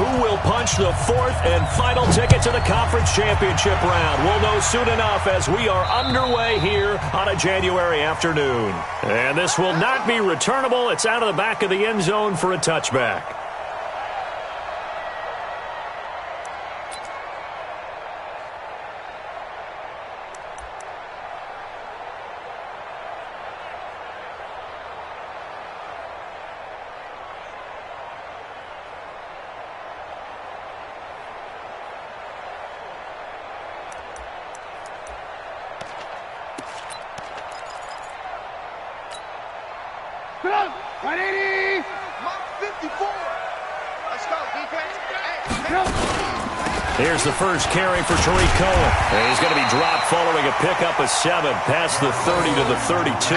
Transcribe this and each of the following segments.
who will punch the fourth and final ticket to the conference championship round? We'll know soon enough as we are underway here on a January afternoon. And this will not be returnable. It's out of the back of the end zone for a touchback. Here's the first carry for Tariq Cohen. And he's going to be dropped following a pickup of 7 past the 30 to the 32.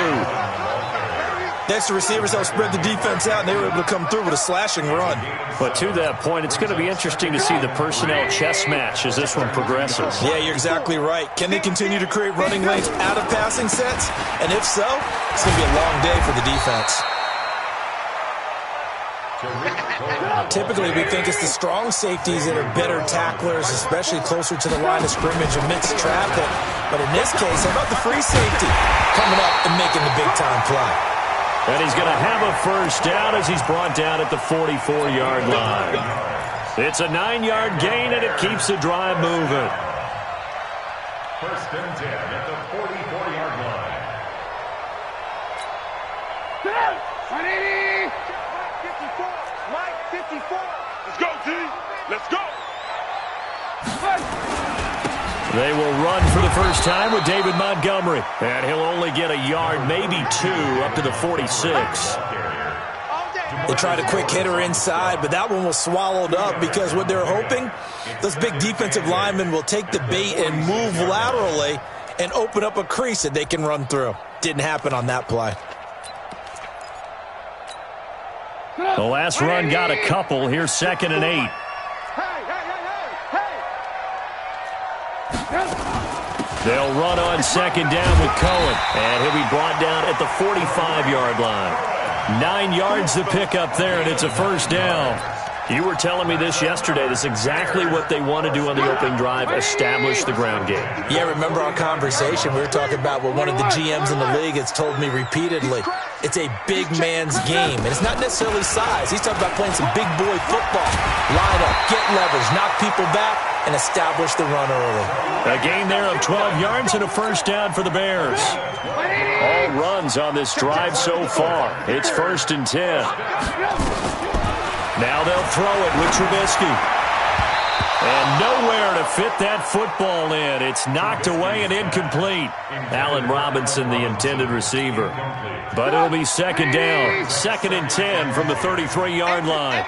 Next, the receivers helped spread the defense out, and they were able to come through with a slashing run. But to that point, it's going to be interesting to see the personnel chess match as this one progresses. Yeah, you're exactly right. Can they continue to create running lanes out of passing sets? And if so, it's going to be a long day for the defense. Typically, we think it's the strong safeties that are better tacklers, especially closer to the line of scrimmage amidst traffic. But in this case, how about the free safety coming up and making the big-time play? And he's going to have a first down as he's brought down at the 44-yard line. It's a 9-yard gain, and it keeps the drive moving. First and 10 at the 44-yard line. 180! Mike 54! Let's go, T! Let's go! They will run for the first time with David Montgomery. And he'll only get a yard, maybe 2, up to the 46. They tried a quick hitter inside, but that one was swallowed up because what they're hoping, those big defensive linemen will take the bait and move laterally and open up a crease that they can run through. Didn't happen on that play. The last run got a couple. Here's 2nd and 8. They'll run on 2nd down with Cohen. And he'll be brought down at the 45-yard line. 9 yards to pick up there, and it's a first down. You were telling me this yesterday. This is exactly what they want to do on the opening drive, establish the ground game. Yeah, remember our conversation? We were talking about what one of the GMs in the league has told me repeatedly. It's a big man's game, and it's not necessarily size. He's talking about playing some big boy football. Line up, get leverage, knock people back, and establish the run early. A gain there of 12 yards and a first down for the Bears. All runs on this drive so far. It's 1st and 10. Now they'll throw it with Trubisky. And nowhere to fit that football in. It's knocked away and incomplete. Allen Robinson, the intended receiver. But it'll be 2nd down. 2nd and 10 from the 33-yard line.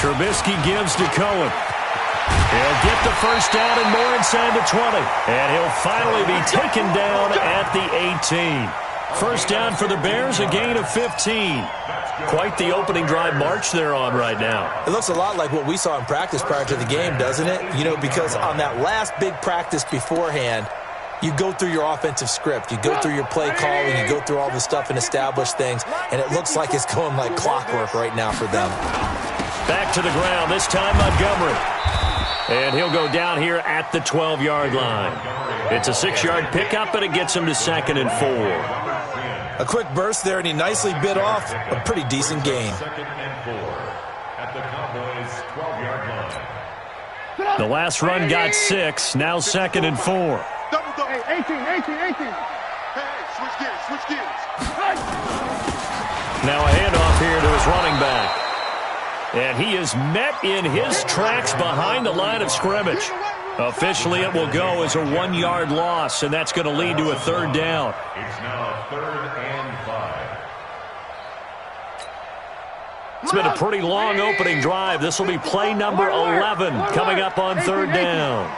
Trubisky gives to Cohen. He'll get the first down and more inside the 20. And he'll finally be taken down at the 18. First down for the Bears, a gain of 15. Quite the opening drive march they're on right now. It looks a lot like what we saw in practice prior to the game, doesn't it? You know, because on that last big practice beforehand, you go through your offensive script. You go through your play calling. You go through all the stuff and establish things. And it looks like it's going like clockwork right now for them. Back to the ground, this time Montgomery. And he'll go down here at the 12-yard line. It's a 6-yard pickup, and it gets him to 2nd and 4. A quick burst there, and he nicely bit off a pretty decent gain. 2nd and 4 at the Cowboys' 12-yard line. The last run got 6, now 2nd and 4. Hey, 18. Hey, switch gears. Now a handoff here to his running back. And he is met in his tracks behind the line of scrimmage. Officially, it will go as a 1-yard loss, and that's going to lead to a 3rd down. It's now 3rd and 5. It's been a pretty long opening drive. This will be play number 11 coming up on 3rd down.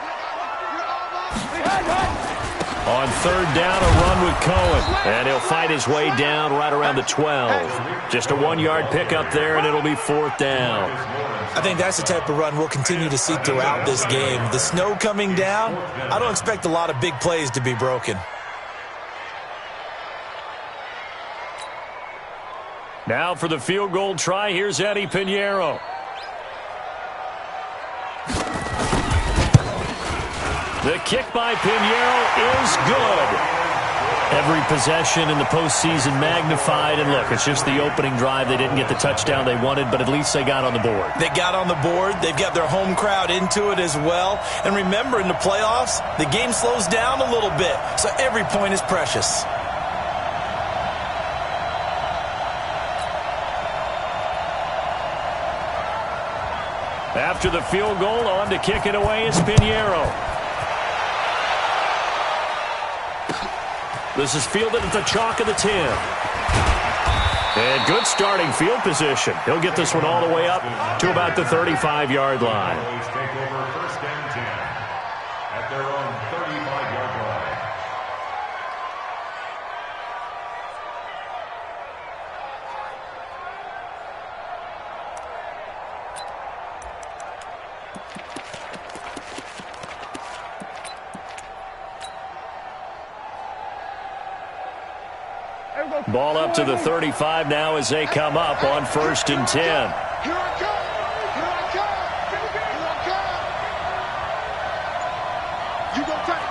On 3rd down, a run with Cohen. And he'll fight his way down right around the 12. Just a 1-yard pickup there, and it'll be 4th down. I think that's the type of run we'll continue to see throughout this game. The snow coming down, I don't expect a lot of big plays to be broken. Now for the field goal try, here's Eddie Pinheiro. The kick by Pinheiro is good. Every possession in the postseason magnified, and look, it's just the opening drive. They didn't get the touchdown they wanted, but at least they got on the board. They got on the board. They've got their home crowd into it as well. And remember, in the playoffs, the game slows down a little bit, so every point is precious. After the field goal, on to kick it away is Pinheiro. This is fielded at the chalk of the 10. And good starting field position. He'll get this one all the way up to about the 35-yard line. Take over first and 10 at their own 35-yard line. Ball up to the 35 now as they come up on first and 10. Here I come! Here I come! Here I come! You go take.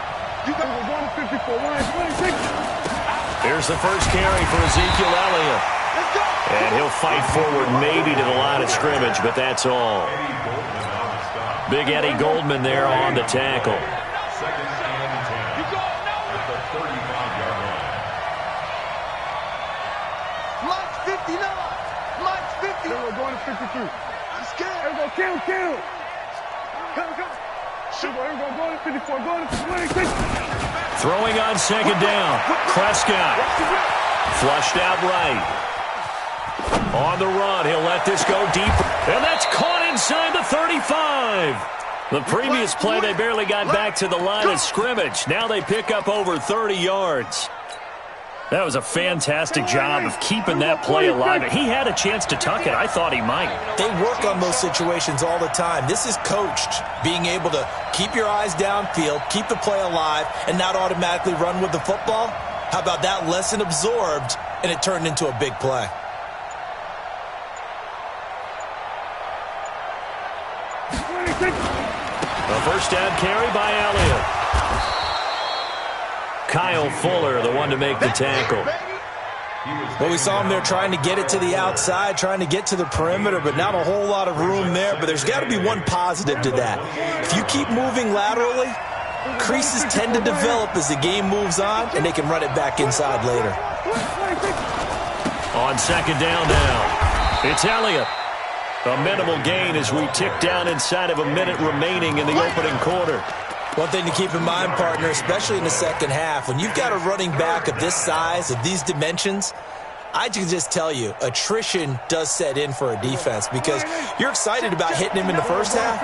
You go. We're going to 54. Here's the first carry for Ezekiel Elliott. Let's go! And he'll fight forward maybe to the line of scrimmage, but that's all. Big Eddie Goldman there on the tackle. Second and 10 at the 35-yard line. Mike's 59. Mike's 50. We're going to 53. I'm scared. Here we go. Kill. Come. Shoot. Here we go. Going to 54. Going to 26. Throwing on second down. Prescott. Flushed out right. On the run. He'll let this go deep. And that's caught inside the 35. The previous play, they barely got back to the line of scrimmage. Now they pick up over 30 yards. That was a fantastic job of keeping that play alive. He had a chance to tuck it. I thought he might. They work on those situations all the time. This is coached, being able to keep your eyes downfield, keep the play alive, and not automatically run with the football. How about that lesson absorbed, and it turned into a big play? A first down carry by Elliott. Kyle Fuller, the one to make the tackle. Well, we saw him there trying to get it to the outside, trying to get to the perimeter, but not a whole lot of room there. But there's got to be one positive to that. If you keep moving laterally, creases tend to develop as the game moves on, and they can run it back inside later. On second down now, it's Elliott. A minimal gain as we tick down inside of a minute remaining in the opening quarter. One thing to keep in mind, partner, especially in the second half, when you've got a running back of this size, of these dimensions, I can just tell you, attrition does set in for a defense because you're excited about hitting him in the first half,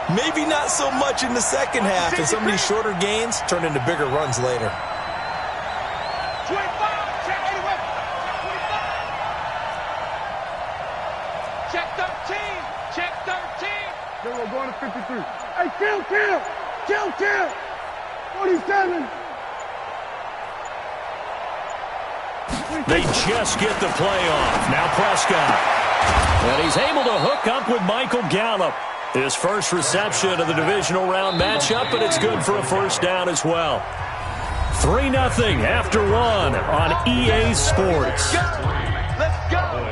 maybe not so much in the second half, and some of these shorter gains turn into bigger runs later. 25. Check 13. Check 13. Then we're going to 53. Hey, kill. 47. They just get the play off. Now Prescott. And he's able to hook up with Michael Gallup. His first reception of the divisional round matchup, but it's good for a first down as well. 3-0 after one on EA Sports. Let's go.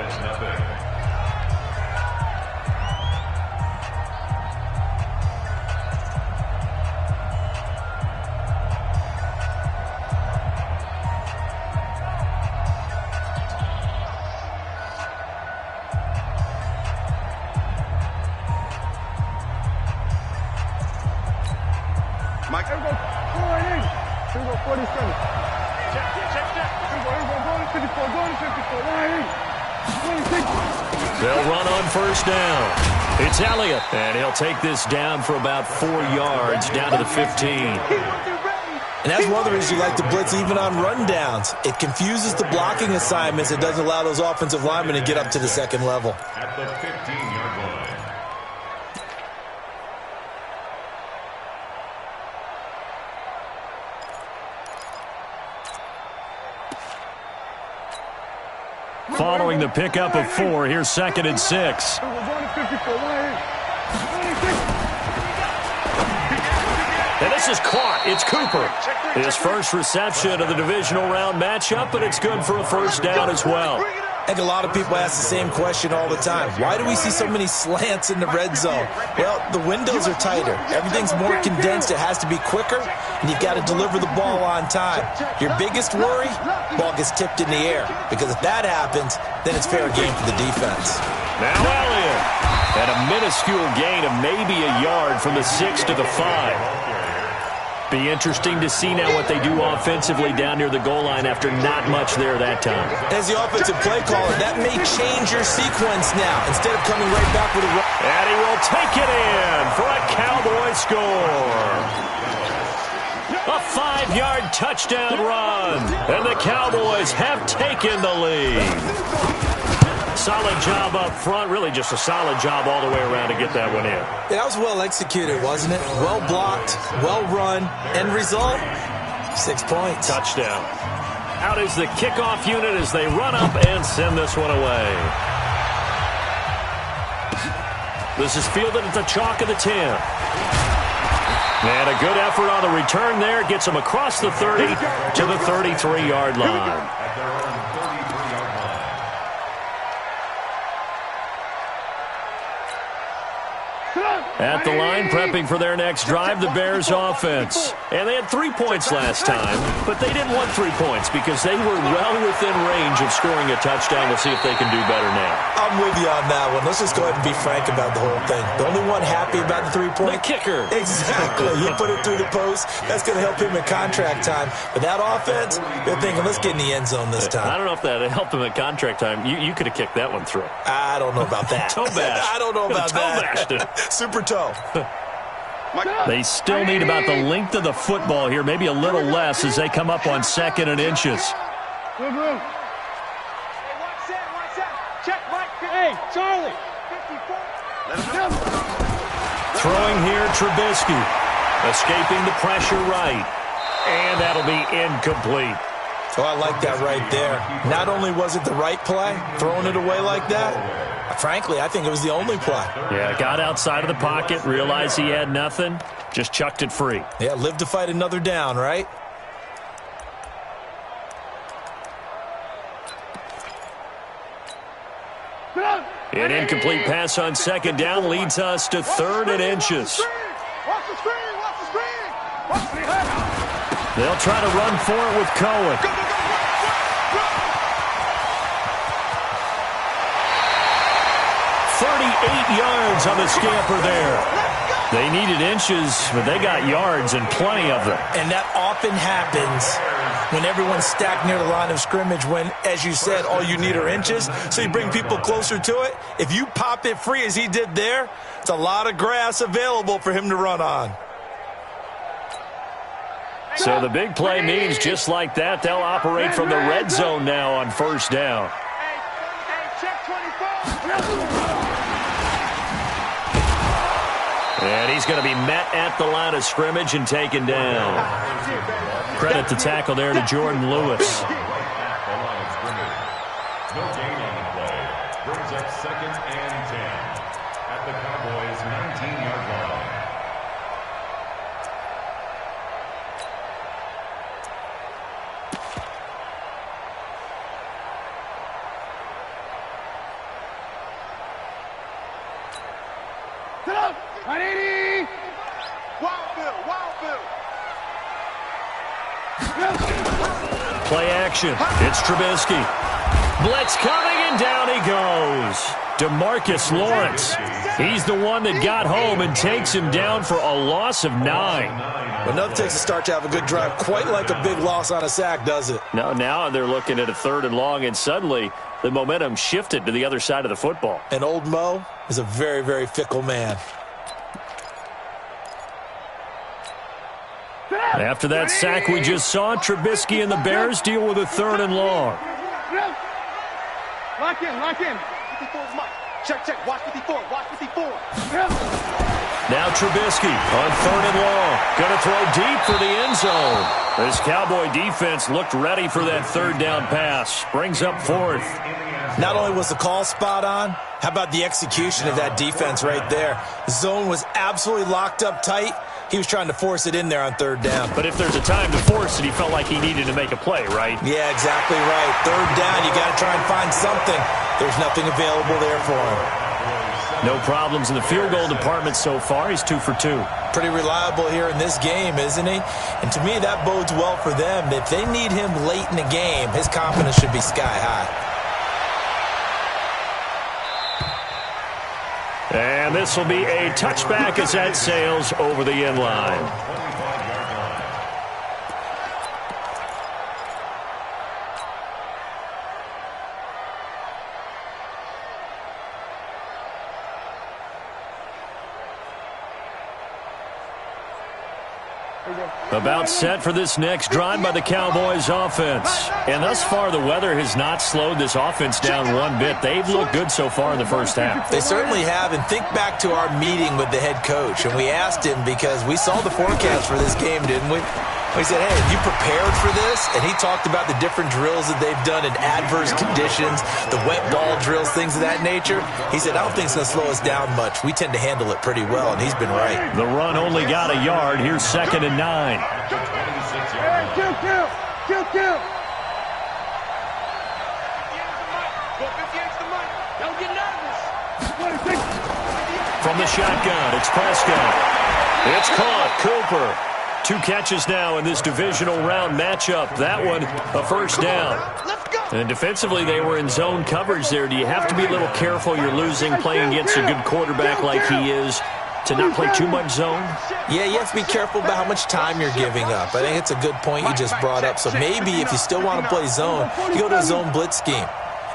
Mike, here we go. 47. Here we go, 47. Check. Here we go, going to 54, going to 54. 26. They'll run on first down. It's Elliott, and he'll take this down for about 4 yards, down to the 15. And that's one of the reasons you like to blitz even on rundowns. It confuses the blocking assignments. It doesn't allow those offensive linemen to get up to the second level. At the 15-yard line. Following the pickup of 4, here's 2nd and 6. And this is caught. It's Cooper. His first reception of the divisional round matchup, but it's good for a first down as well. I think a lot of people ask the same question all the time. Why do we see so many slants in the red zone? Well, the windows are tighter. Everything's more condensed. It has to be quicker, and you've got to deliver the ball on time. Your biggest worry, ball gets tipped in the air, because if that happens, then it's fair game for the defense. Now Elliott. And a minuscule gain of maybe a yard from the 6 to the 5. Be interesting to see now what they do offensively down near the goal line after not much there that time. As the offensive play caller, that may change your sequence now. Instead of coming right back with a run. And he will take it in for a Cowboy score. A 5-yard touchdown run. And the Cowboys have taken the lead. Solid job up front. Really just a solid job all the way around to get that one in. That was well executed, wasn't it? Well blocked, well run. End result, 6 points. Touchdown. Out is the kickoff unit as they run up and send this one away. This is fielded at the chalk of the 10. And a good effort on the return there. Gets them across the 30 to the 33-yard line. At the line, prepping for their next drive, the Bears offense. And they had 3 points last time, but they didn't want 3 points because they were well within range of scoring a touchdown. We'll see if they can do better now. I'm with you on that one. Let's just go ahead and be frank about the whole thing. The only one happy about the 3-point? The kicker. Exactly. He put it through the post. That's going to help him in contract time. But that offense, they're thinking, let's get in the end zone this time. I don't know if that helped him at contract time. You could have kicked that one through. I don't know about that. Toe bash. I don't know about that. Toe bashed it. Super toe. They still need about the length of the football here, maybe a little less as they come up on 2nd and inches. Hey, Charlie. Throwing here, Trubisky. Escaping the pressure right. And that'll be incomplete. Oh, I like that right there. Not only was it the right play, throwing it away like that, frankly, I think it was the only play. Yeah, got outside of the pocket, realized he had nothing, just chucked it free. Yeah, live to fight another down, right? An incomplete pass on 2nd down leads us to 3rd and inches. Watch the screen, watch the screen. They'll try to run for it with Cohen. 38 yards on the scamper there. They needed inches, but they got yards and plenty of them. And that often happens when everyone's stacked near the line of scrimmage when, as you said, all you need are inches. So you bring people closer to it. If you pop it free as he did there, it's a lot of grass available for him to run on. So the big play means just like that, they'll operate from the red zone now on 1st down. And he's going to be met at the line of scrimmage and taken down. Credit the tackle there to Jordan Lewis. No gain on the play. Brings up 2nd and 10 at the Cowboys' 19-yard line. Sit up! 180! Play action. It's Trubisky. Blitz coming, and down he goes. DeMarcus Lawrence. He's the one that got home and takes him down for a loss of 9. Well, nothing takes a start to have a good drive quite like a big loss on a sack, does it? No, now they're looking at a 3rd and long, and suddenly the momentum shifted to the other side of the football. And old Mo is a very, very fickle man. After that sack we just saw, Trubisky and the Bears deal with a 3rd and long. Lock in, lock in. Check, watch 54, watch 54. Now Trubisky on 3rd and long. Going to throw deep for the end zone. This Cowboy defense looked ready for that 3rd down pass. Brings up 4th. Not only was the call spot on, how about the execution of that defense right there? The zone was absolutely locked up tight. He was trying to force it in there on 3rd down. But if there's a time to force it, he felt like he needed to make a play, right? Yeah, exactly right. 3rd down, you got to try and find something. There's nothing available there for him. No problems in the field goal department so far. He's 2 for 2. Pretty reliable here in this game, isn't he? And to me, that bodes well for them. If they need him late in the game, his confidence should be sky high. And this will be a touchback as that sails over the end line. About set for this next drive by the Cowboys offense. And thus far, the weather has not slowed this offense down one bit. They've looked good so far in the first half. They certainly have. And think back to our meeting with the head coach. And we asked him because we saw the forecast for this game, didn't we? We said, hey, have you prepared for this? And he talked about the different drills that they've done in adverse conditions, the wet ball drills, things of that nature. He said, I don't think it's going to slow us down much. We tend to handle it pretty well, and he's been right. The run only got a yard. Here's 2nd and 9. Hey, kill. Don't get nervous. From the shotgun, it's Prescott. It's caught. Cooper. 2 catches now in this divisional round matchup. That one, a 1st down. And defensively, they were in zone coverage there. Do you have to be a little careful? You're losing playing against a good quarterback like he is to not play too much zone? Yeah, you have to be careful about how much time you're giving up. I think it's a good point you just brought up. So maybe if you still want to play zone, you go to a zone blitz scheme.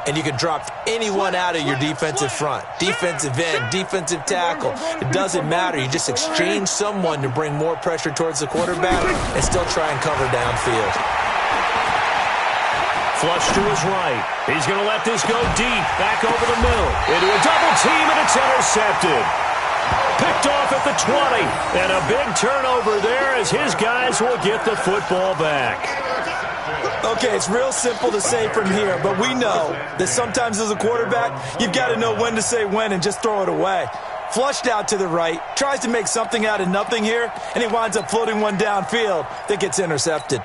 And you can drop anyone out of your defensive front. Defensive end, defensive tackle. It doesn't matter. You just exchange someone to bring more pressure towards the quarterback and still try and cover downfield. Flush to his right. He's going to let this go deep. Back over the middle. Into a double team, and it's intercepted. Picked off at the 20. And a big turnover there as his guys will get the football back. Okay, it's real simple to say from here, but we know that sometimes as a quarterback, you've got to know when to say when and just throw it away. Flushed out to the right, tries to make something out of nothing here, and he winds up floating one downfield that gets intercepted.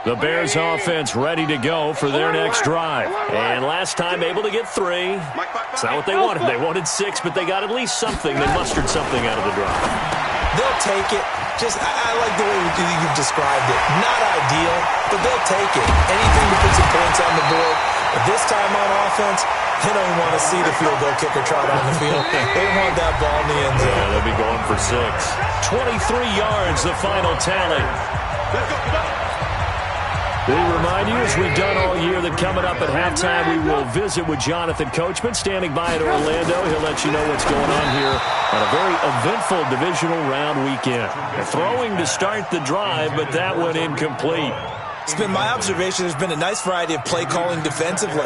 The Bears offense ready to go for their next drive. And last time able to get 3. It's not what they wanted. They wanted 6, but they got at least something. They mustered something out of the drive. They'll take it. I like the way you've described it. Not ideal, but they'll take it. Anything to put some points on the board. But this time on offense, they don't want to see the field goal kicker trot on the field. They want that ball in the end zone. Yeah, they'll be going for 6. 23 yards, the final tally. We remind you, as we've done all year, that coming up at halftime, we will visit with Jonathan Coachman, standing by in Orlando. He'll let you know what's going on here on a very eventful divisional round weekend. Throwing to start the drive, but that went incomplete. It's been my observation there's been a nice variety of play calling defensively.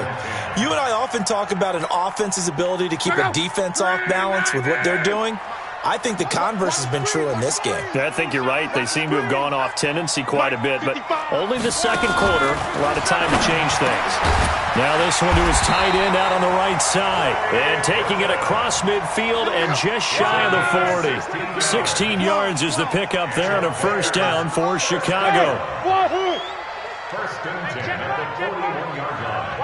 You and I often talk about an offense's ability to keep a defense off balance with what they're doing. I think the converse has been true in this game. I think you're right. They seem to have gone off tendency quite a bit, but only the second quarter. A lot of time to change things. Now this one to his tight end out on the right side. And taking it across midfield and just shy of the 40. 16 yards is the pickup there on a 1st down for Chicago. 1st and 10 at the 41-yard line.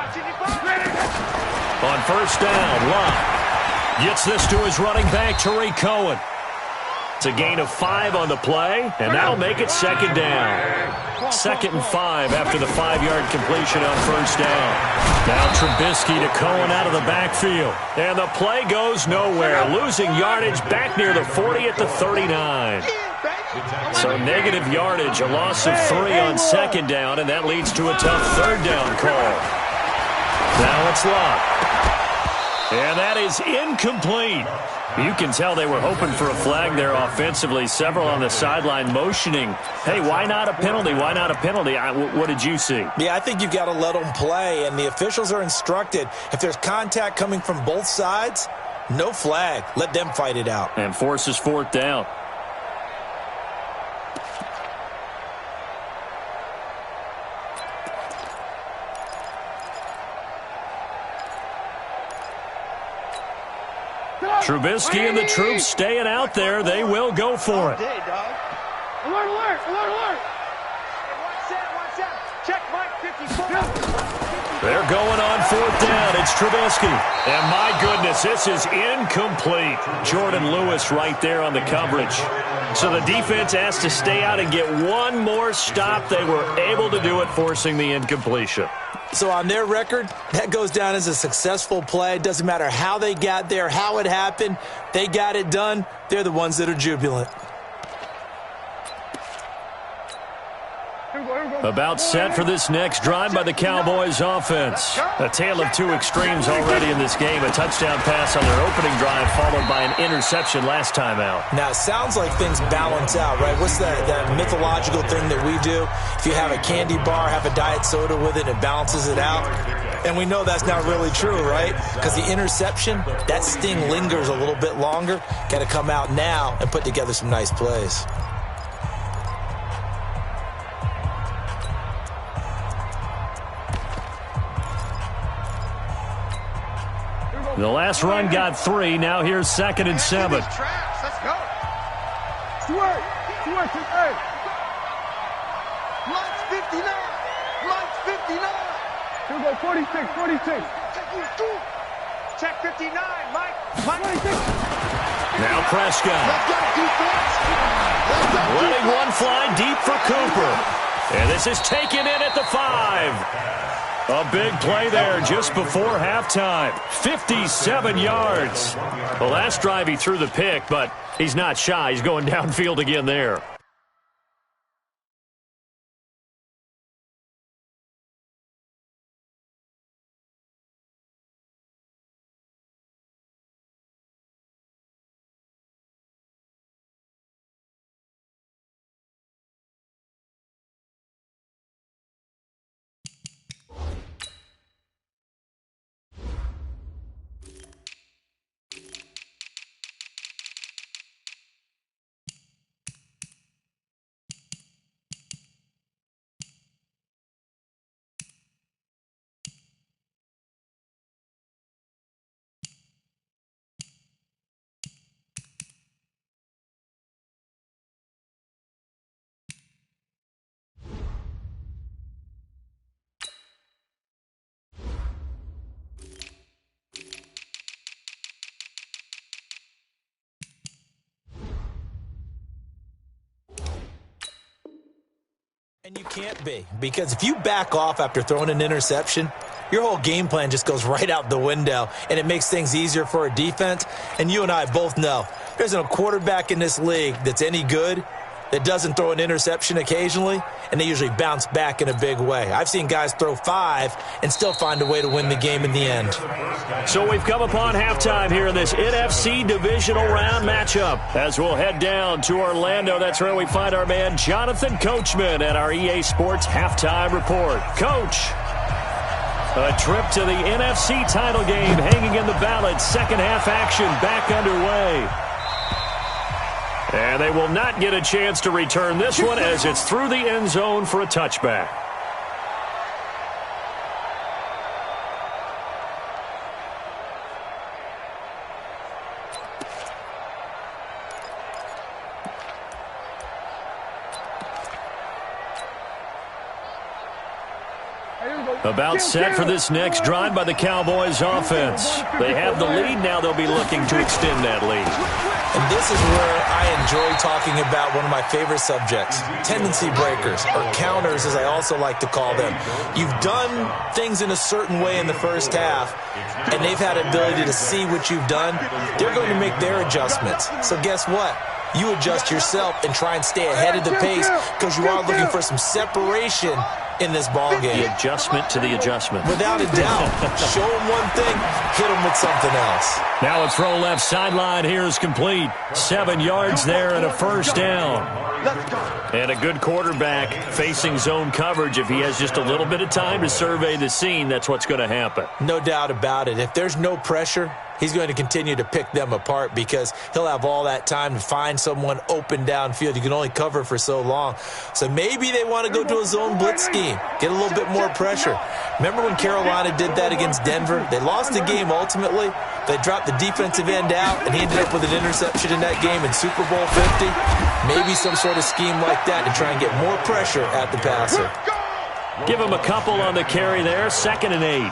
On 1st down, Locke gets this to his running back, Tariq Cohen. It's a gain of 5 on the play, and that'll make it 2nd down. 2nd and 5 after the 5-yard completion on 1st down. Now Trubisky to Cohen out of the backfield. And the play goes nowhere, losing yardage back near the 40 at the 39. So negative yardage, a loss of 3 on 2nd down, and that leads to a tough 3rd down call. Now it's Locke. And that is incomplete. You can tell they were hoping for a flag there offensively. Several on the sideline motioning. Hey, why not a penalty? Why not a penalty? What did you see? Yeah, I think you've got to let them play, and the officials are instructed if there's contact coming from both sides, No flag. Let them fight it out. And forces fourth down. Trubisky and the troops staying out there. They will go for it. Alert, alert, alert, alert. Watch out. Check Mike 54. They're going on fourth down. It's Trubisky. And my goodness, this is incomplete. Jordan Lewis right there on the coverage. So the defense has to stay out and get one more stop. They were able to do it, forcing the incompletion. So on their record, that goes down as a successful play. It doesn't matter how they got there, how it happened. They got it done. They're the ones that are jubilant. About set for this next drive by the Cowboys offense. A tale of two extremes already in this game. A touchdown pass on their opening drive followed by an interception last time out. Now, it sounds like things balance out, right? What's that mythological thing that we do? If you have a candy bar, have a diet soda with it, it balances it out. And we know that's not really true, right? Because the interception, that sting lingers a little bit longer. Got to come out now and put together some nice plays. The last run got 3. Now here's 2nd and 7. Let's go. Sweat. Hey. Mike's 59. Mike's 59. Here we go. 46. Check 59. Mike 46. Now Prescott. Let's go, defense. Letting one fly deep for Cooper. And this is taken in at the 5. A big play there just before halftime. 57 yards. The last drive he threw the pick, but he's not shy. He's going downfield again there. And you can't be, because if you back off after throwing an interception, your whole game plan just goes right out the window, and it makes things easier for a defense. And you and I both know there's a quarterback in this league that's any good that doesn't throw an interception occasionally, and they usually bounce back in a big way. I've seen guys throw 5 and still find a way to win the game in the end. So we've come upon halftime here in this NFC divisional round matchup. As we'll head down to Orlando, that's where we find our man Jonathan Coachman at our EA Sports Halftime Report. Coach, a trip to the NFC title game hanging in the balance. Second half action back underway. And they will not get a chance to return this one as it's through the end zone for a touchback. About set for this next drive by the Cowboys offense. They have the lead. Now they'll be looking to extend that lead. And this is where I enjoy talking about one of my favorite subjects, tendency breakers, or counters as I also like to call them. You've done things in a certain way in the first half, and they've had ability to see what you've done. They're going to make their adjustments. So guess what? You adjust yourself and try and stay ahead of the pace because you are looking for some separation in this ball game. The adjustment to the adjustment. Without a doubt. Show them one thing, hit them with something else. Now a throw left sideline here is complete. 7 yards there and a first down. And a good quarterback facing zone coverage. If he has just a little bit of time to survey the scene, that's what's going to happen. No doubt about it. If there's no pressure, he's going to continue to pick them apart because he'll have all that time to find someone open downfield. You can only cover for so long. So maybe they want to go to a zone blitz scheme, get a little bit more pressure. Remember when Carolina did that against Denver? They lost the game ultimately. They dropped the defensive end out, and he ended up with an interception in that game in Super Bowl 50. Maybe some sort of scheme like that to try and get more pressure at the passer. Give him a couple on the carry there, 2nd and 8.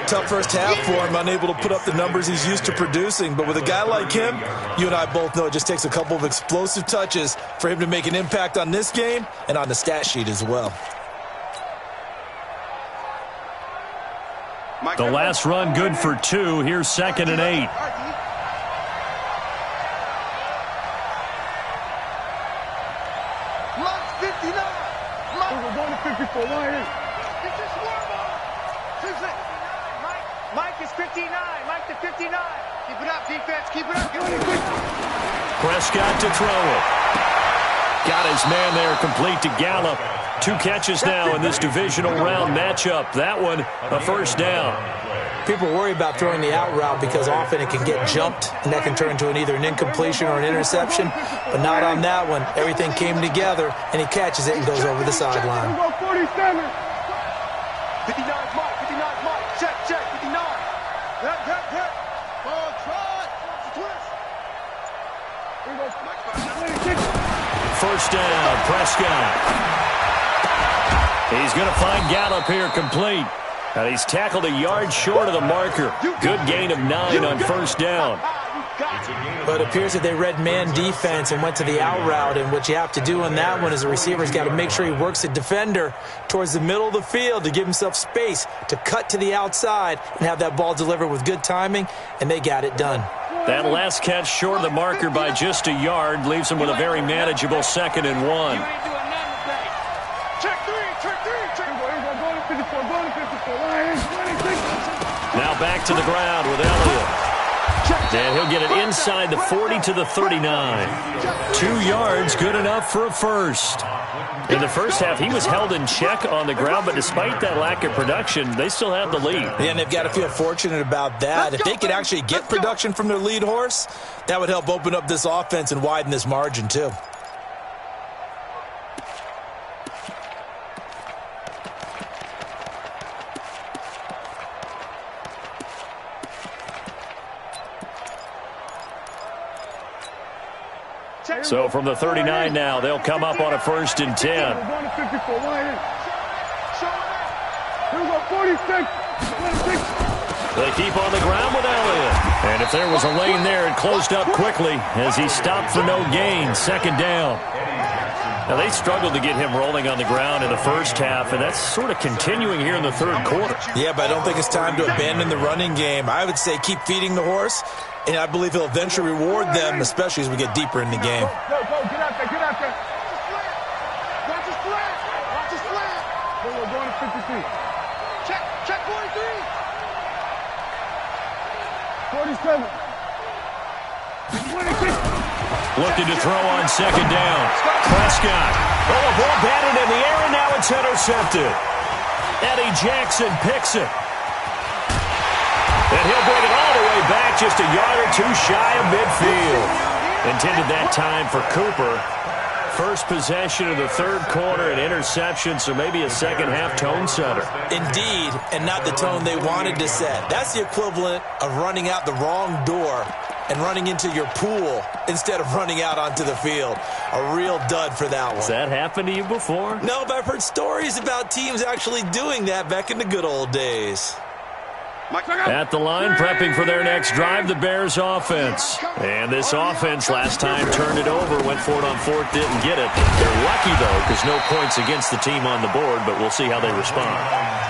Tough first half for him, unable to put up the numbers he's used to producing. But with a guy like him, you and I both know it just takes a couple of explosive touches for him to make an impact on this game and on the stat sheet as well. The last run good for 2. Here's 2nd and 8. Mike's 59. We're going to 54. This is Mike is 59. Mike to 59. Keep it up, defense. Keep it up. Prescott to throw it. Got his man there, complete to Gallup. 2 catches now in this divisional round matchup. That one, a first down. People worry about throwing the out route because often it can get jumped, and that can turn into either an incompletion or an interception. But not on that one. Everything came together, and he catches it and goes over the sideline. 47. 59 Mike. 59 Mike. Check. 59. Hit. Ball try. Twist. First down, Prescott. He's going to find Gallup here complete. And he's tackled a yard short of the marker. Good gain of 9 on first down. But it appears that they read man defense and went to the out route. And what you have to do on that one is the receiver's got to make sure he works the defender towards the middle of the field to give himself space to cut to the outside and have that ball delivered with good timing. And they got it done. That last catch short of the marker by just a yard leaves him with a very manageable 2nd and 1. Now back to the ground with Elliott. And he'll get it inside the 40 to the 39. 2 yards, good enough for a first. In the first half, he was held in check on the ground, but despite that lack of production, they still have the lead. Yeah, and they've got to feel fortunate about that. If they could actually get production from their lead horse, that would help open up this offense and widen this margin too. So from the 39 now, they'll come up on a 1st and 10. Here we go, 46. They keep on the ground with Elliott. And if there was a lane there, it closed up quickly as he stopped for no gain. 2nd down. Now, they struggled to get him rolling on the ground in the first half, and that's sort of continuing here in the 3rd quarter. Yeah, but I don't think it's time to abandon the running game. I would say keep feeding the horse, and I believe he'll eventually reward them, especially as we get deeper in the game. Go, get out there. Watch his flat. We're going to 53. Check 43. 47. 26. Looking to throw on 2nd down. Prescott. Oh, a ball batted in the air, and now it's intercepted. Eddie Jackson picks it. And he'll bring it all the way back, just a yard or 2 shy of midfield. Intended that time for Cooper. First possession of the 3rd quarter, an interception, so maybe a second-half tone setter. Indeed, and not the tone they wanted to set. That's the equivalent of running out the wrong door and running into your pool instead of running out onto the field. A real dud for that one. Has that happened to you before? No, but I've heard stories about teams actually doing that back in the good old days. At the line, prepping for their next drive, the Bears offense. And this offense last time turned it over, went for it on 4th, didn't get it. They're lucky, though, because no points against the team on the board, but we'll see how they respond.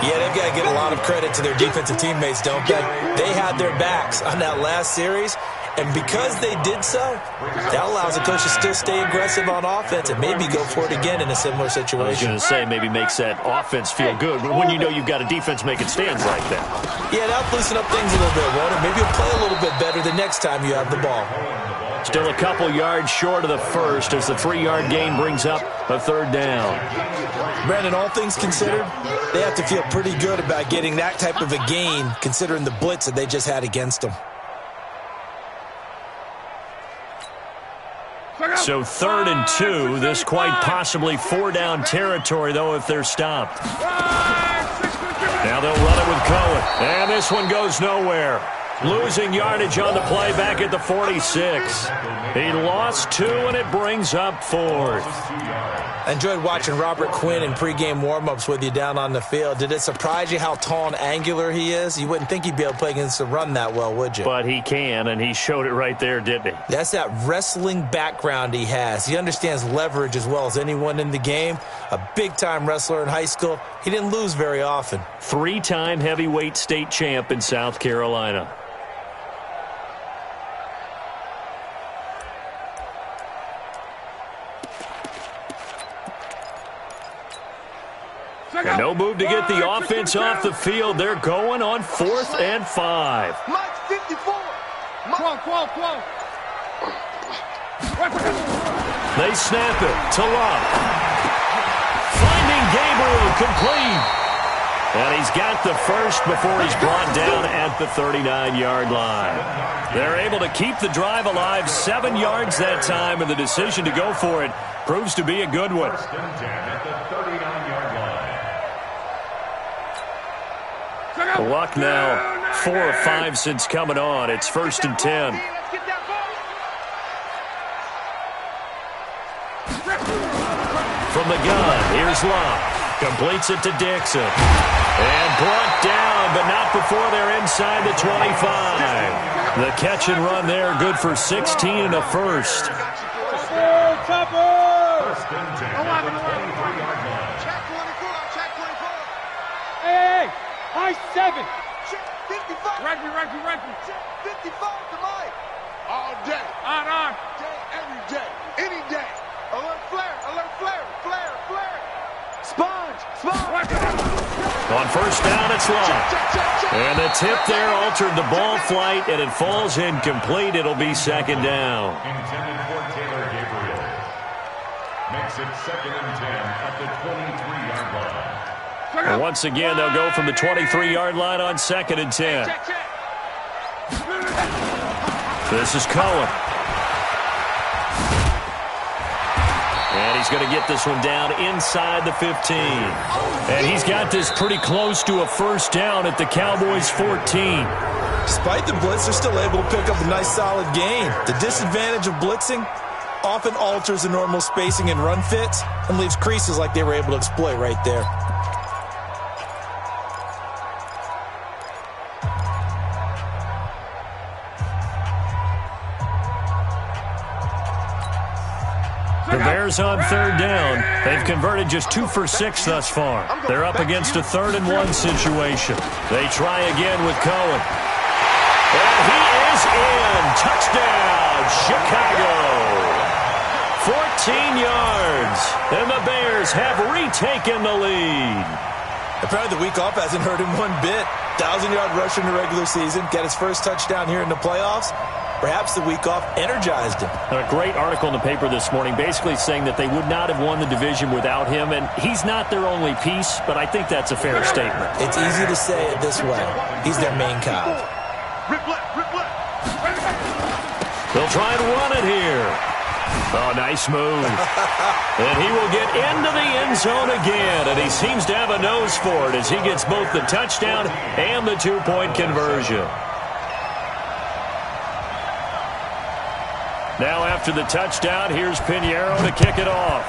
Yeah, they've got to give a lot of credit to their defensive teammates, don't they? They had their backs on that last series, and because they did so, that allows the coach to still stay aggressive on offense and maybe go for it again in a similar situation. I was going to say maybe makes that offense feel good, but when you know you've got a defense making stands like that. Yeah, that'll loosen up things a little bit, won't it? Maybe you'll play a little bit better the next time you have the ball. Still a couple yards short of the first as the 3-yard gain brings up a 3rd down. Brandon, all things considered, they have to feel pretty good about getting that type of a gain considering the blitz that they just had against them. So 3rd and 2. This quite possibly 4-down territory, though, if they're stopped. Now they'll run it with Cohen. And this one goes nowhere. Losing yardage on the play back at the 46. He lost 2, and it brings up 4th. I enjoyed watching Robert Quinn in pregame warm-ups with you down on the field. Did it surprise you how tall and angular he is? You wouldn't think he'd be able to play against the run that well, would you? But he can, and he showed it right there, didn't he? That's that wrestling background he has. He understands leverage as well as anyone in the game. A big-time wrestler in high school. He didn't lose very often. 3-time heavyweight state champ in South Carolina. And no move to get the offense off the field. They're going on 4th and 5. Mike's 54. They snap it to Love. Finding Gabriel complete. And he's got the first before he's brought down at the 39-yard line. They're able to keep the drive alive, 7 yards that time, and the decision to go for it proves to be a good one. 1st and 10 at the 39-yard line. Luck now 4 of 5 since coming on. It's 1st and 10. From the gun, here's Love. Completes it to Dixon. And brought down, but not before they're inside the 25. The catch and run there, good for 16 and a first. 1st and 10 at the 23-yard line. Check 24. Check 24. Hey, high 7. Check 55. Reggie. Check 55 to Mike. All day. On. Day, every day. Any day. Alert flare. Flare. Sponge. On 1st down, it's Love. And the tip there altered the ball flight, and it falls incomplete. It'll be 2nd down. Intended for Taylor Gabriel. Makes it 2nd and 10 at the 23-yard line. And once again, they'll go from the 23-yard line on 2nd and 10. This is Cohen. And he's going to get this one down inside the 15. And he's got this pretty close to a 1st down at the Cowboys' 14. Despite the blitz, they're still able to pick up a nice, solid gain. The disadvantage of blitzing often alters the normal spacing and run fits and leaves creases like they were able to exploit right there. The Bears on 3rd down. They've converted just 2 for 6 thus far. They're up against a 3rd and 1 situation. They try again with Cohen. And he is in. Touchdown, Chicago. 14 yards. And the Bears have retaken the lead. Apparently the week off hasn't hurt him one bit. 1,000-yard rusher in the regular season. Got his first touchdown here in the playoffs. Perhaps the week off energized him. A great article in the paper this morning basically saying that they would not have won the division without him, and he's not their only piece, but I think that's a fair statement. It's easy to say it this way. He's their main cog. Rip left. They'll try and run it here. Oh, nice move. And he will get into the end zone again, and he seems to have a nose for it as he gets both the touchdown and the 2-point conversion. Now after the touchdown, here's Pinheiro to kick it off.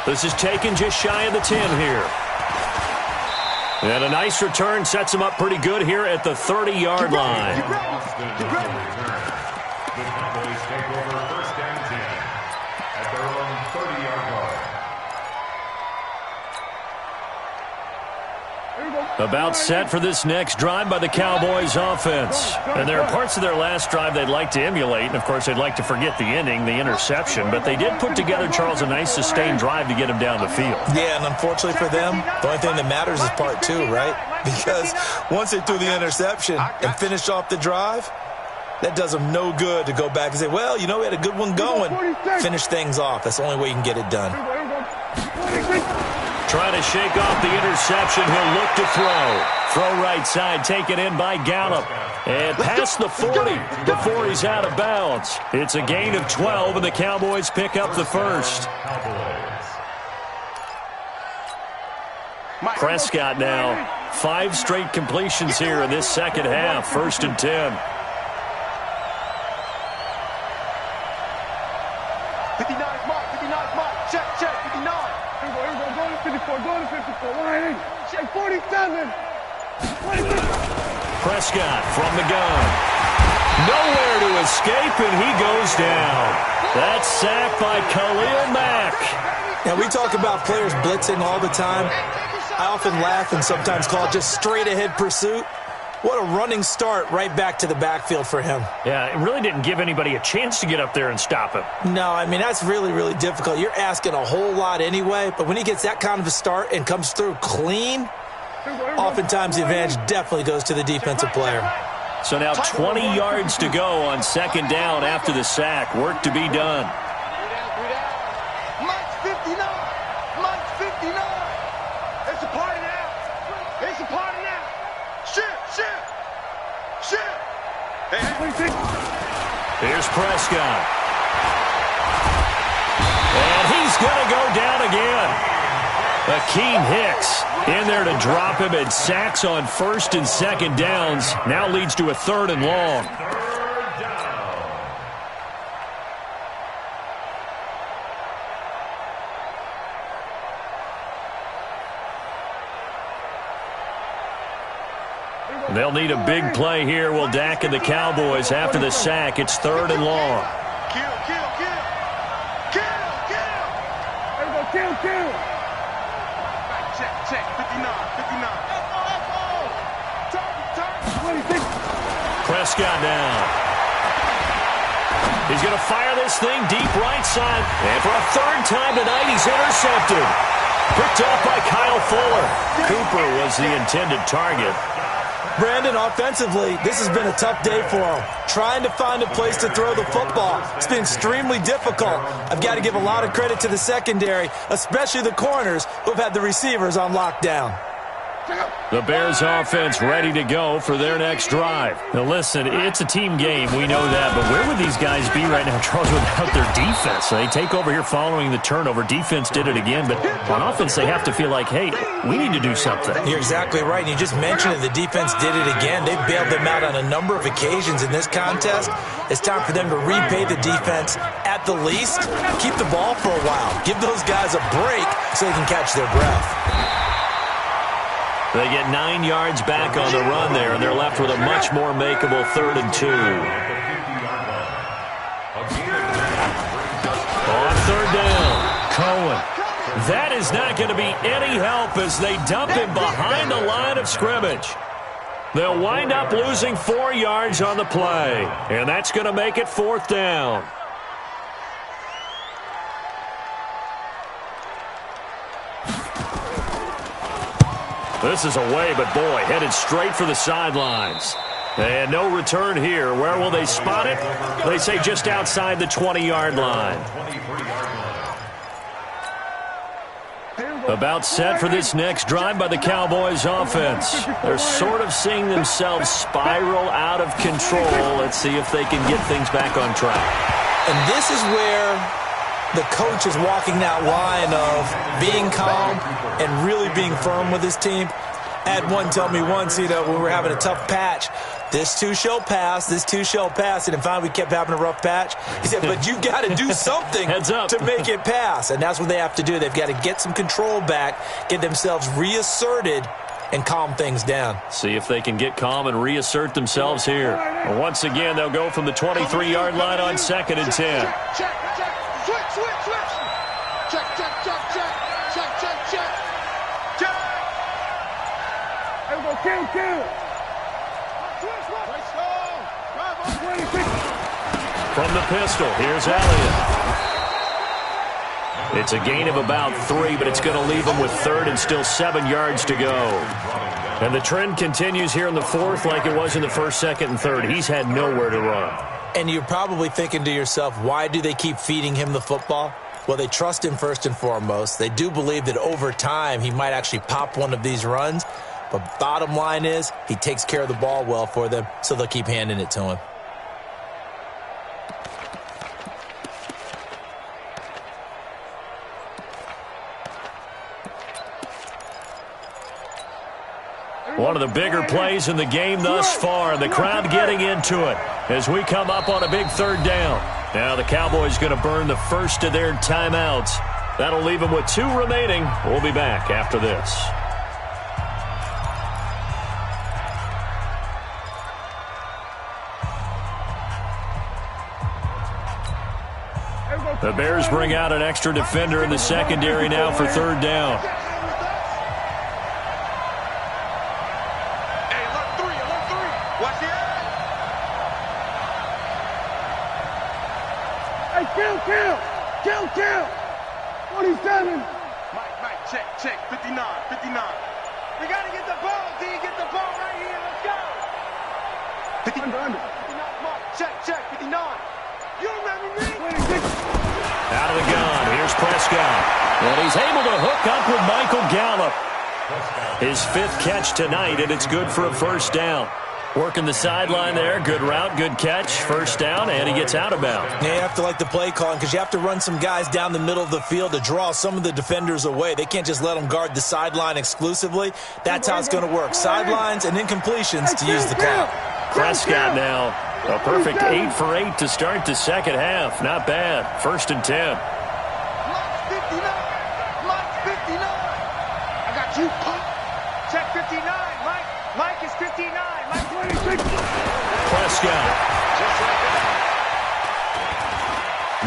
This is taken just shy of the 10 here. And a nice return sets him up pretty good here at the 30-yard line. The Cowboys take over 1st and 10 at their own 30-yard line. About set for this next drive by the Cowboys offense. And there are parts of their last drive they'd like to emulate. And, of course, they'd like to forget the ending, the interception. But they did put together, Charles, a nice sustained drive to get him down the field. Yeah, and unfortunately for them, the only thing that matters is part 2, right? Because once they threw the interception and finished off the drive, that does them no good to go back and say, well, you know, we had a good one going. Finish things off. That's the only way you can get it done. Trying to shake off the interception. He'll look to throw. Throw right side, taken in by Gallup. And past the 40 before he's out of bounds. It's a gain of 12, and the Cowboys pick up the first. Prescott now. 5 straight completions here in this second half. 1st and 10. 59 mark, 59 mark. Check, 59. Here we go, go to 54, go to 54. Line, check 47. 46. Prescott from the gun. Nowhere to escape, and he goes down. That's sacked by Khalil Mack. Now, we talk about players blitzing all the time. I often laugh and sometimes call it just straight-ahead pursuit. What a running start right back to the backfield for him. Yeah, it really didn't give anybody a chance to get up there and stop him. No, I mean, that's really, really difficult. You're asking a whole lot anyway, but when he gets that kind of a start and comes through clean, oftentimes the advantage definitely goes to the defensive player. So now 20 yards to go on 2nd down after the sack. Work to be done. Mike's 59. Mike's 59. It's a party now. It's a party now. Shit. Here's Prescott. And he's going to go down again. Akeem Hicks in there to drop him, and sacks on 1st and 2nd downs. Now leads to a 3rd and long. They'll need a big play here. Will Dak and the Cowboys after the sack. It's 3rd and long. Kill. Check, 59. Prescott down. He's going to fire this thing deep right side. And for a 3rd time tonight, he's intercepted. Picked off by Kyle Fuller. Cooper was the intended target. Brandon, offensively, this has been a tough day for him. Trying to find a place to throw the football. It's been extremely difficult. I've got to give a lot of credit to the secondary, especially the corners who have had the receivers on lockdown. The Bears offense ready to go for their next drive. Now listen, it's a team game, we know that, but where would these guys be right now, Charles, without their defense? They take over here following the turnover. Defense did it again, but on offense they have to feel like, hey, we need to do something. You're exactly right. You just mentioned it. The defense did it again. They bailed them out on a number of occasions in this contest. It's time for them to repay the defense at the least. Keep the ball for a while. Give those guys a break so they can catch their breath. They get 9 yards back on the run there, and they're left with a much more makeable 3rd and 2. On 3rd down, Cohen. That is not going to be any help as they dump him behind the line of scrimmage. They'll wind up losing 4 yards on the play, and that's going to make it 4th down. This is away, but boy, headed straight for the sidelines. And no return here. Where will they spot it? They say just outside the 20-yard line. About set for this next drive by the Cowboys offense. They're sort of seeing themselves spiral out of control. Let's see if they can get things back on track. And this is where the coach is walking that line of being calm and really being firm with his team. I had one tell me once, when we were having a tough patch, this too shall pass, this too shall pass, and finally we kept having a rough patch. He said, but you've got to do something to make it pass, and that's what they have to do. They've got to get some control back, get themselves reasserted, and calm things down. See if they can get calm and reassert themselves here. Once again, they'll go from the 23-yard line on 2nd and 10. From the pistol, here's Elliott. It's a gain of about 3, but it's going to leave them with 3rd and still 7 yards to go. And the trend continues here in the 4th like it was in the 1st, 2nd, and 3rd. He's had nowhere to run. And you're probably thinking to yourself, why do they keep feeding him the football? Well, they trust him first and foremost. They do believe that over time he might actually pop one of these runs. But bottom line is he takes care of the ball well for them, so they'll keep handing it to him. One of the bigger plays in the game thus far, and the crowd getting into it as we come up on a big third down. Now the Cowboys going to burn the first of their timeouts. That'll leave them with 2 remaining. We'll be back after this. The Bears bring out an extra defender in the secondary now for third down. Kill! 47! Mike, check, 59. We gotta get the ball, D, get the ball right here, let's go! 59, Mike, check, 59. You remember me? Out of the gun, here's Prescott. And he's able to hook up with Michael Gallup. His 5th catch tonight, and it's good for a first down. Working the sideline there. Good route, good catch. First down, and he gets out of bounds. Yeah, you have to like the play calling because you have to run some guys down the middle of the field to draw some of the defenders away. They can't just let them guard the sideline exclusively. That's how it's going to work. Sidelines and incompletions to use the clock. Prescott now. A perfect 8 for 8 to start the second half. Not bad. First and 10. Mike's 59. I got you, punk. Check 59, Mike. Mike is 59. Mike 26. Prescott.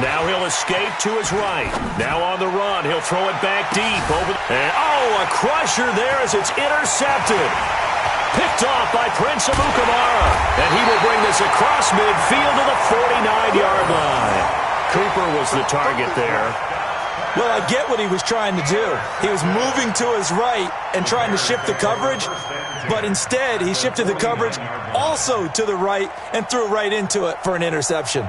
Now he'll escape to his right. Now on the run. He'll throw it back deep. And, a crusher there as it's intercepted. Picked off by Prince Amukamara. And he will bring this across midfield to the 49-yard line. Cooper was the target there. Well, I get what he was trying to do. He was moving to his right and trying to shift the coverage, but instead he shifted the coverage also to the right and threw right into it for an interception.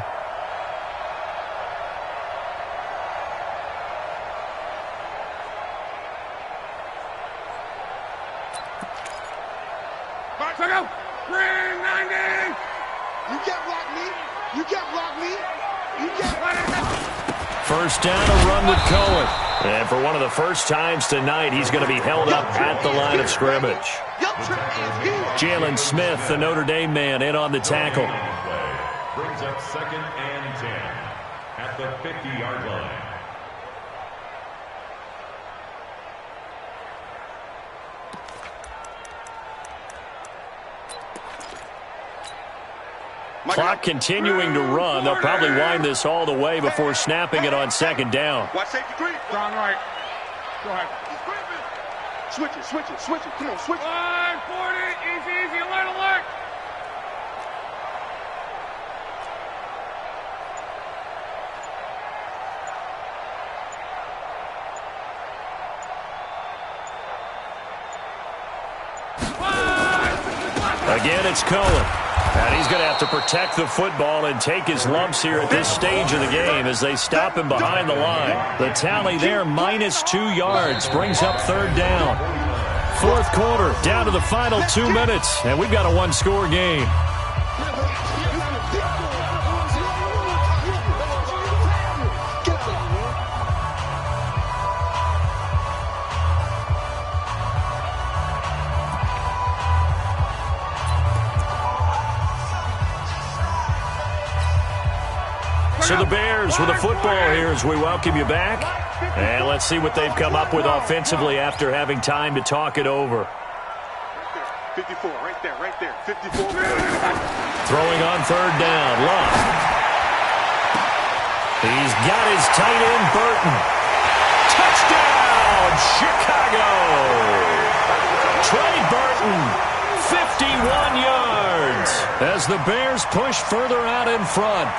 First down, a run with Cohen. And for one of the first times tonight, he's going to be held up at the line of scrimmage. Jalen Smith, the Notre Dame man, in on the tackle. Brings up 2nd and 10 at the 50-yard line. Clock continuing to run. They'll probably wind this all the way before snapping it on second down. Watch safety creep. Strong right. Go ahead. Switch it. Come on, switch it. 40. Easy. Alert. Again, it's Cohen. And he's going to have to protect the football and take his lumps here at this stage of the game as they stop him behind the line. The tally there, -2 yards, brings up third down. Fourth quarter, down to the final 2 minutes, and we've got a 1-score game. So the Bears with the football here as we welcome you back. And let's see what they've come up with offensively after having time to talk it over. 54, right there. 54. Throwing on third down, Love. He's got his tight end, Burton. Touchdown, Chicago! Trey Burton, 51 yards as the Bears push further out in front.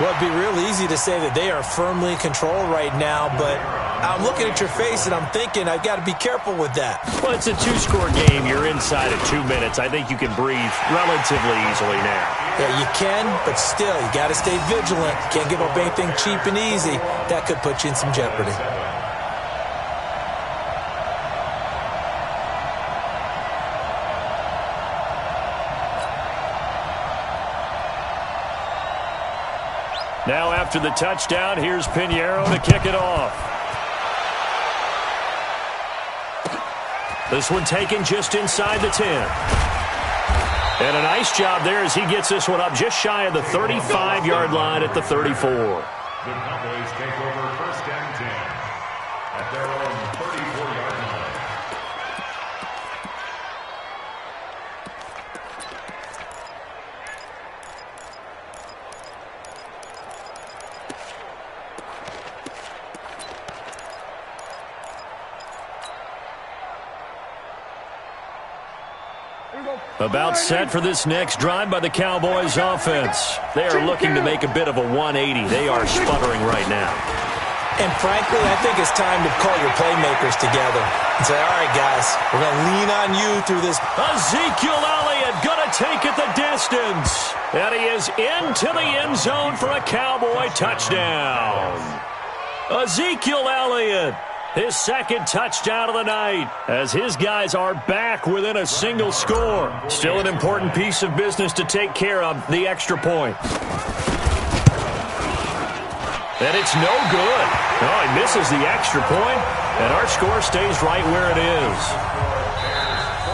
Well, it'd be real easy to say that they are firmly in control right now, but I'm looking at your face and I'm thinking I've got to be careful with that. Well, it's a two-score game. You're inside at 2 minutes. I think you can breathe relatively easily now. Yeah, you can, but still, you got to stay vigilant. Can't give up anything cheap and easy. That could put you in some jeopardy. Now after the touchdown, here's Pinheiro to kick it off. This one taken just inside the 10. And a nice job there as he gets this one up just shy of the 35-yard line at the 34. The Cowboys take over 1st and 10 at their own 34-yard line. About set for this next drive by the Cowboys offense. They are looking to make a bit of a 180. They are sputtering right now. And frankly, I think it's time to call your playmakers together and say, all right, guys, we're going to lean on you through this. Ezekiel Elliott going to take it the distance. And he is into the end zone for a Cowboy touchdown. Ezekiel Elliott, his second touchdown of the night, as his guys are back within a single score. Still an important piece of business to take care of, the extra point. And it's no good. Oh, he misses the extra point, and our score stays right where it is.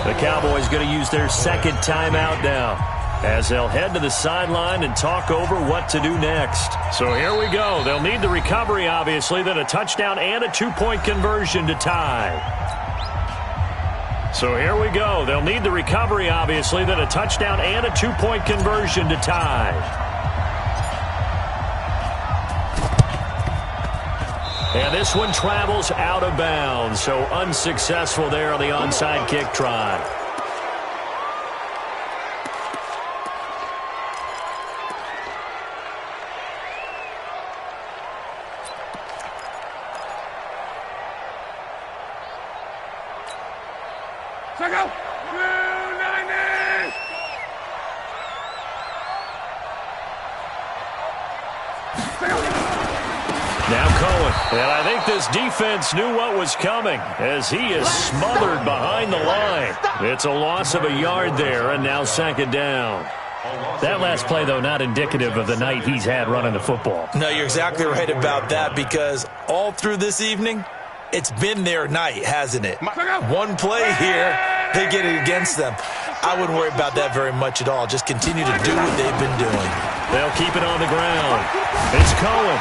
The Cowboys going to use their second timeout now, as they'll head to the sideline and talk over what to do next. So here we go. They'll need the recovery, obviously, then a touchdown and a two-point conversion to tie. So here we go. They'll need the recovery, obviously, then a touchdown and a two-point conversion to tie. And this one travels out of bounds, so unsuccessful there on the onside kick try. Now Cohen, and I think this defense knew what was coming as he is smothered behind the line. It's a loss of a yard there, and now second down. That last play, though, not indicative of the night he's had running the football. No, you're exactly right about that, because all through this evening, it's been their night, hasn't it? One play here, they get it against them. I wouldn't worry about that very much at all. Just continue to do what they've been doing. They'll keep it on the ground. It's Cohen.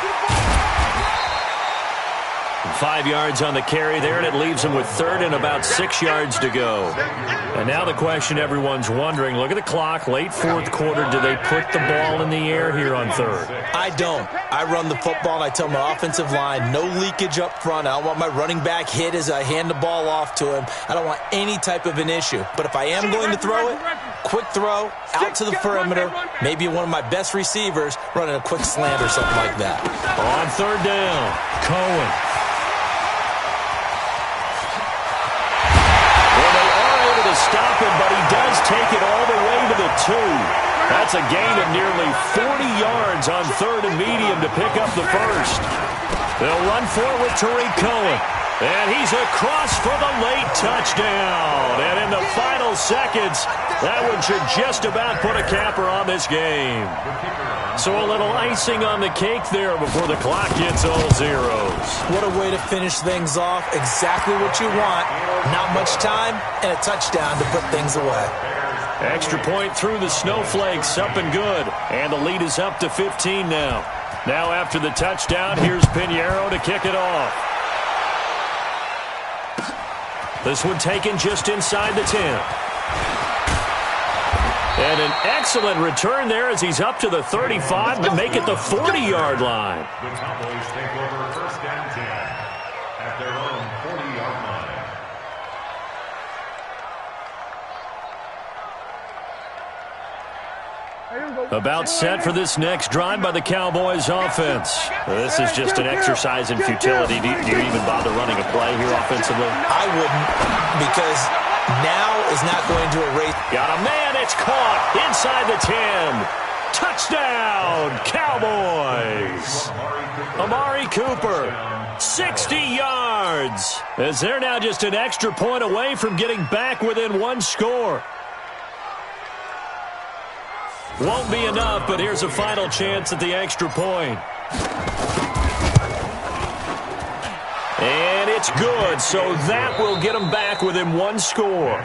5 yards on the carry there, and it leaves them with third and about 6 yards to go. And now the question everyone's wondering, look at the clock, late fourth quarter, do they put the ball in the air here on third? I don't. I run the football, and I tell my offensive line, no leakage up front. I don't want my running back hit as I hand the ball off to him. I don't want any type of an issue. But if I am going to throw it, quick throw, out to the perimeter, maybe one of my best receivers running a quick slant or something like that. On third down, Cohen. Stop him, but he does take it all the way to the 2. That's a gain of nearly 40 yards on third and medium to pick up the first. They'll run for it with Tariq Cohen. And he's across for the late touchdown. And in the final seconds, that one should just about put a capper on this game. So a little icing on the cake there before the clock gets all zeros. What a way to finish things off. Exactly what you want. Not much time and a touchdown to put things away. Extra point through the snowflakes, up and good. And the lead is up to 15 now. Now after the touchdown, here's Pinheiro to kick it off. This one taken just inside the 10. And an excellent return there as he's up to the 35 to make it the 40-yard line. The Cowboys take over 1st and 10 at their own 40-yard line. About set for this next drive by the Cowboys offense. This is just an exercise in futility. Do you even bother running a play here offensively? I wouldn't, because now is not going to erase. Got a man, it's caught inside the 10. Touchdown, Cowboys. Amari Cooper, 60 yards. As they're now just an extra point away from getting back within one score. Won't be enough, but here's a final chance at the extra point. And it's good, so that will get them back within one score.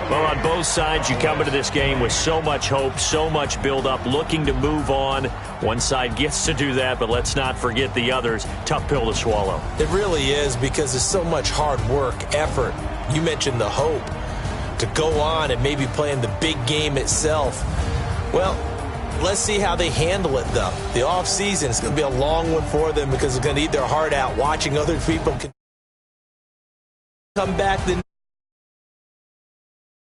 Well, on both sides, you come into this game with so much hope, so much build-up, looking to move on. One side gets to do that, but let's not forget the others. Tough pill to swallow. It really is, because there's so much hard work, effort. You mentioned the hope to go on and maybe play in the big game itself. Well, let's see how they handle it, though. The offseason is going to be a long one for them, because they're going to eat their heart out watching other people come back the